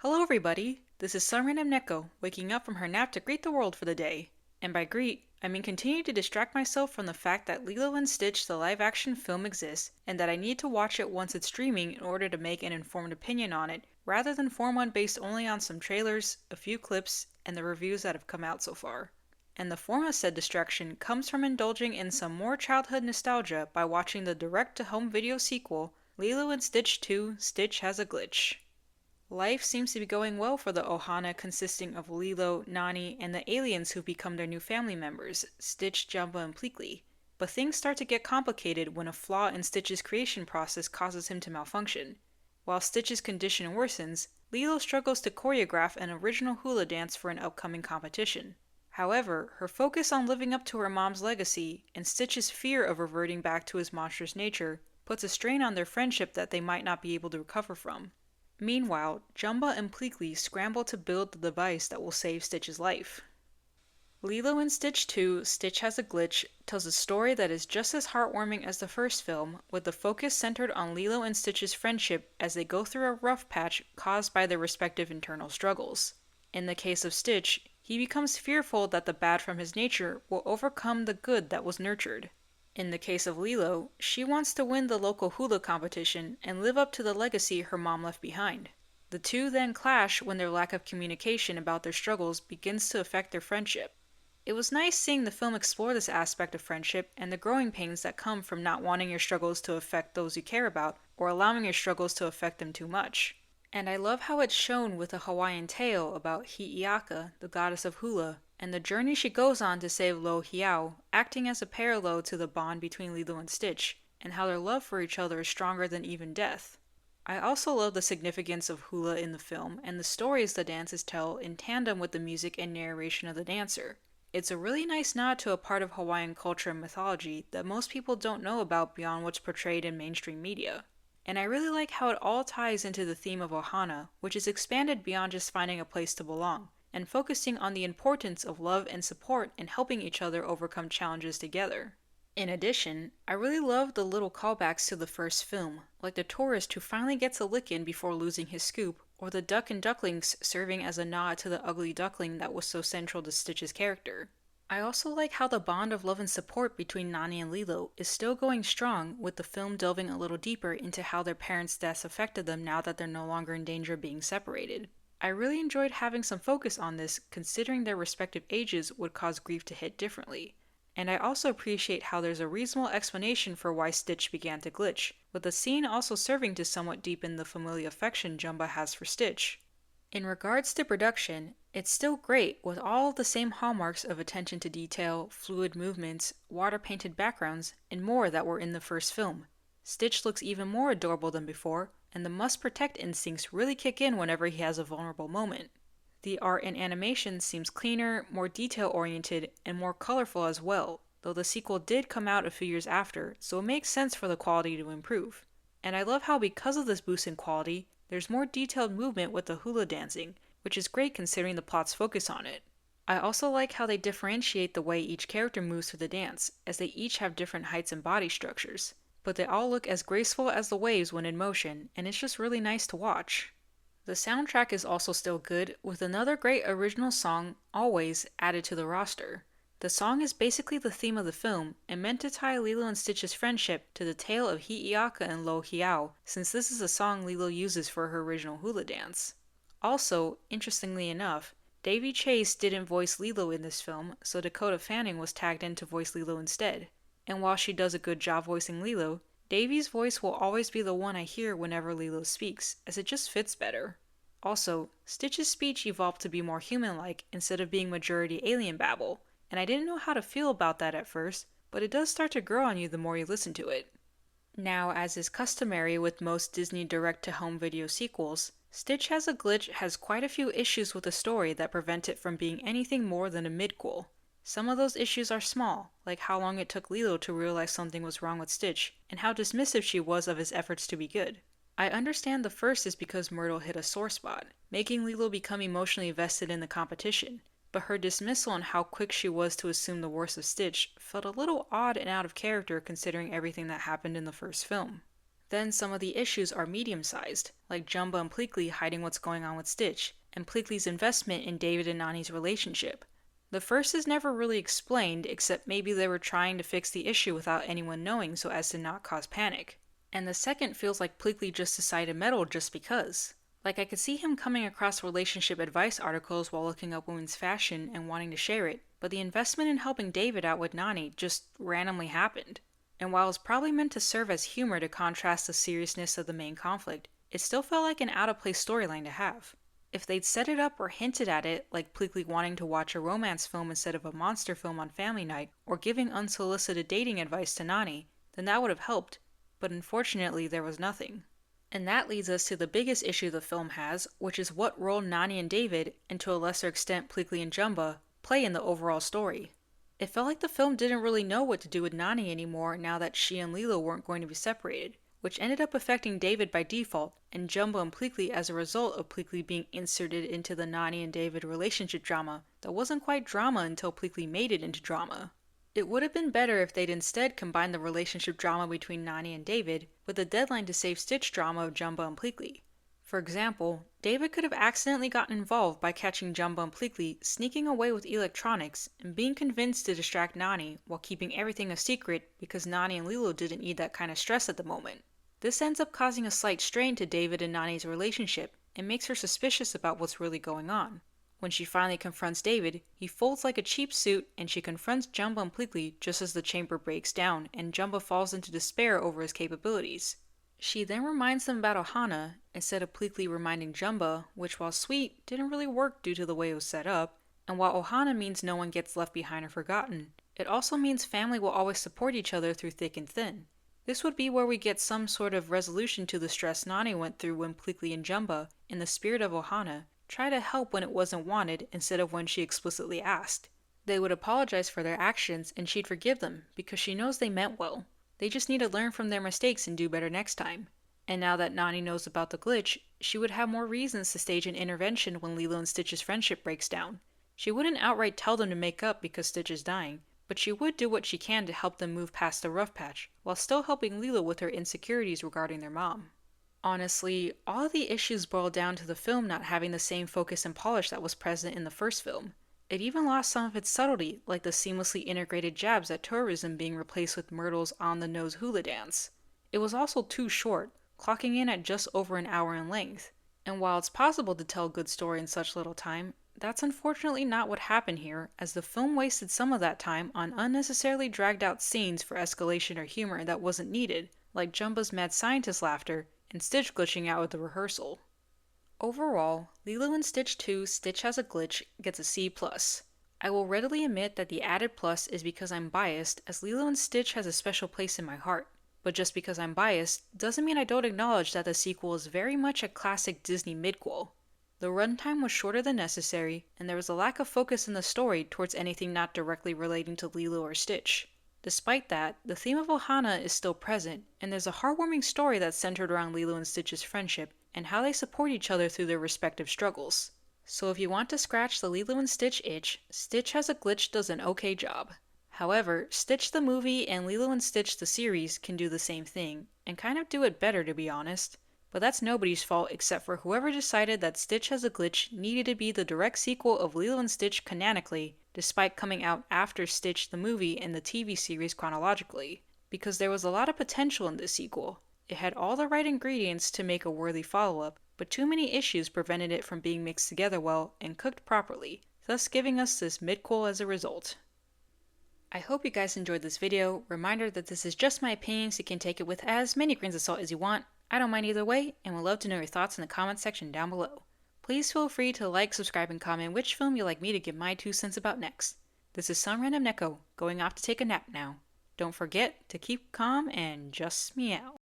Hello, everybody. This is some random Neko waking up from her nap to greet the world for the day. And by greet, I mean continue to distract myself from the fact that Lilo and Stitch, the live action film, exists, and that I need to watch it once it's streaming in order to make an informed opinion on it, rather than form one based only on some trailers, a few clips, and the reviews that have come out so far. And the form of said distraction comes from indulging in some more childhood nostalgia by watching the direct to home video sequel, Lilo and Stitch 2 Stitch Has a Glitch. Life seems to be going well for the Ohana, consisting of Lilo, Nani, and the aliens who've become their new family members, Stitch, Jumba, and Pleakley. But things start to get complicated when a flaw in Stitch's creation process causes him to malfunction. While Stitch's condition worsens, Lilo struggles to choreograph an original hula dance for an upcoming competition. However, her focus on living up to her mom's legacy and Stitch's fear of reverting back to his monstrous nature puts a strain on their friendship that they might not be able to recover from. Meanwhile, Jumba and Pleakley scramble to build the device that will save Stitch's life. Lilo and Stitch 2 Stitch Has a Glitch tells a story that is just as heartwarming as the first film, with the focus centered on Lilo and Stitch's friendship as they go through a rough patch caused by their respective internal struggles. In the case of Stitch, he becomes fearful that the bad from his nature will overcome the good that was nurtured. In the case of Lilo, she wants to win the local hula competition and live up to the legacy her mom left behind. The two then clash when their lack of communication about their struggles begins to affect their friendship. It was nice seeing the film explore this aspect of friendship and the growing pains that come from not wanting your struggles to affect those you care about or allowing your struggles to affect them too much. And I love how it's shown with a Hawaiian tale about Hi'iaka, the goddess of hula, and the journey she goes on to save Lohiau, acting as a parallel to the bond between Lilo and Stitch, and how their love for each other is stronger than even death. I also love the significance of hula in the film and the stories the dances tell in tandem with the music and narration of the dancer. It's a really nice nod to a part of Hawaiian culture and mythology that most people don't know about beyond what's portrayed in mainstream media. And I really like how it all ties into the theme of Ohana, which is expanded beyond just finding a place to belong, and focusing on the importance of love and support and helping each other overcome challenges together. In addition, I really love the little callbacks to the first film, like the tourist who finally gets a lick in before losing his scoop, or the duck and ducklings serving as a nod to the ugly duckling that was so central to Stitch's character. I also like how the bond of love and support between Nani and Lilo is still going strong, with the film delving a little deeper into how their parents' deaths affected them now that they're no longer in danger of being separated. I really enjoyed having some focus on this, considering their respective ages would cause grief to hit differently. And I also appreciate how there's a reasonable explanation for why Stitch began to glitch, with the scene also serving to somewhat deepen the familial affection Jumba has for Stitch. In regards to production, it's still great with all the same hallmarks of attention to detail, fluid movements, water-painted backgrounds, and more that were in the first film. Stitch looks even more adorable than before, and the must-protect instincts really kick in whenever he has a vulnerable moment. The art and animation seems cleaner, more detail-oriented, and more colorful as well, though the sequel did come out a few years after, so it makes sense for the quality to improve. And I love how because of this boost in quality, there's more detailed movement with the hula dancing, which is great considering the plot's focus on it. I also like how they differentiate the way each character moves through the dance, as they each have different heights and body structures, but they all look as graceful as the waves when in motion, and it's just really nice to watch. The soundtrack is also still good, with another great original song, Always, added to the roster. The song is basically the theme of the film, and meant to tie Lilo and Stitch's friendship to the tale of Hi'iaka and Lohiau, since this is a song Lilo uses for her original hula dance. Also, interestingly enough, Davy Chase didn't voice Lilo in this film, so Dakota Fanning was tagged in to voice Lilo instead. And while she does a good job voicing Lilo, Davy's voice will always be the one I hear whenever Lilo speaks, as it just fits better. Also, Stitch's speech evolved to be more human-like instead of being majority alien babble, and I didn't know how to feel about that at first, but it does start to grow on you the more you listen to it. Now, as is customary with most Disney direct-to-home video sequels, Stitch Has a Glitch has quite a few issues with the story that prevent it from being anything more than a midquel. Some of those issues are small, like how long it took Lilo to realize something was wrong with Stitch, and how dismissive she was of his efforts to be good. I understand the first is because Myrtle hit a sore spot, making Lilo become emotionally vested in the competition, but her dismissal and how quick she was to assume the worst of Stitch felt a little odd and out of character considering everything that happened in the first film. Then some of the issues are medium-sized, like Jumba and Pleakley hiding what's going on with Stitch, and Pleakley's investment in David and Nani's relationship. The first is never really explained, except maybe they were trying to fix the issue without anyone knowing so as to not cause panic. And the second feels like Pleakley just decided to meddle just because. Like, I could see him coming across relationship advice articles while looking up women's fashion and wanting to share it, but the investment in helping David out with Nani just randomly happened. And while it's probably meant to serve as humor to contrast the seriousness of the main conflict, it still felt like an out-of-place storyline to have. If they'd set it up or hinted at it, like Pleakley wanting to watch a romance film instead of a monster film on family night, or giving unsolicited dating advice to Nani, then that would have helped, but unfortunately there was nothing. And that leads us to the biggest issue the film has, which is what role Nani and David, and to a lesser extent Pleakley and Jumba, play in the overall story. It felt like the film didn't really know what to do with Nani anymore now that she and Lilo weren't going to be separated, which ended up affecting David by default, and Jumba and Pleakley as a result of Pleakley being inserted into the Nani and David relationship drama that wasn't quite drama until Pleakley made it into drama. It would have been better if they'd instead combined the relationship drama between Nani and David with the deadline to save Stitch drama of Jumba and Pleakley. For example, David could have accidentally gotten involved by catching Jumba and Pleakley sneaking away with electronics and being convinced to distract Nani while keeping everything a secret because Nani and Lilo didn't need that kind of stress at the moment. This ends up causing a slight strain to David and Nani's relationship and makes her suspicious about what's really going on. When she finally confronts David, he folds like a cheap suit and she confronts Jumba and Pleakley just as the chamber breaks down and Jumba falls into despair over his capabilities. She then reminds them about Ohana, instead of Pleakley reminding Jumba, which while sweet, didn't really work due to the way it was set up, and while Ohana means no one gets left behind or forgotten, it also means family will always support each other through thick and thin. This would be where we get some sort of resolution to the stress Nani went through when Pleakley and Jumba, in the spirit of Ohana, try to help when it wasn't wanted instead of when she explicitly asked. They would apologize for their actions and she'd forgive them because she knows they meant well. They just need to learn from their mistakes and do better next time. And now that Nani knows about the glitch, she would have more reasons to stage an intervention when Lilo and Stitch's friendship breaks down. She wouldn't outright tell them to make up because Stitch is dying, but she would do what she can to help them move past the rough patch, while still helping Lilo with her insecurities regarding their mom. Honestly, all of the issues boil down to the film not having the same focus and polish that was present in the first film. It even lost some of its subtlety, like the seamlessly integrated jabs at tourism being replaced with Myrtle's on-the-nose hula dance. It was also too short, clocking in at just over an hour in length. And while it's possible to tell a good story in such little time, that's unfortunately not what happened here, as the film wasted some of that time on unnecessarily dragged out scenes for escalation or humor that wasn't needed, like Jumba's mad scientist laughter and Stitch glitching out with the rehearsal. Overall, Lilo and Stitch 2 Stitch Has a Glitch gets a C+. I will readily admit that the added plus is because I'm biased, as Lilo and Stitch has a special place in my heart. But just because I'm biased doesn't mean I don't acknowledge that the sequel is very much a classic Disney midquel. The runtime was shorter than necessary, and there was a lack of focus in the story towards anything not directly relating to Lilo or Stitch. Despite that, the theme of Ohana is still present, and there's a heartwarming story that's centered around Lilo and Stitch's friendship and how they support each other through their respective struggles. So if you want to scratch the Lilo and Stitch itch, Stitch Has a Glitch does an okay job. However, Stitch the movie and Lilo and Stitch the series can do the same thing, and kind of do it better to be honest. But that's nobody's fault except for whoever decided that Stitch Has a Glitch needed to be the direct sequel of Lilo and Stitch canonically, despite coming out after Stitch the movie and the TV series chronologically, because there was a lot of potential in this sequel. It had all the right ingredients to make a worthy follow-up, but too many issues prevented it from being mixed together well and cooked properly, thus giving us this midquel as a result. I hope you guys enjoyed this video. Reminder that this is just my opinion, so you can take it with as many grains of salt as you want. I don't mind either way, and would love to know your thoughts in the comments section down below. Please feel free to like, subscribe, and comment which film you'd like me to give my 2 cents about next. This is some random Neko, going off to take a nap now. Don't forget to keep calm and just meow.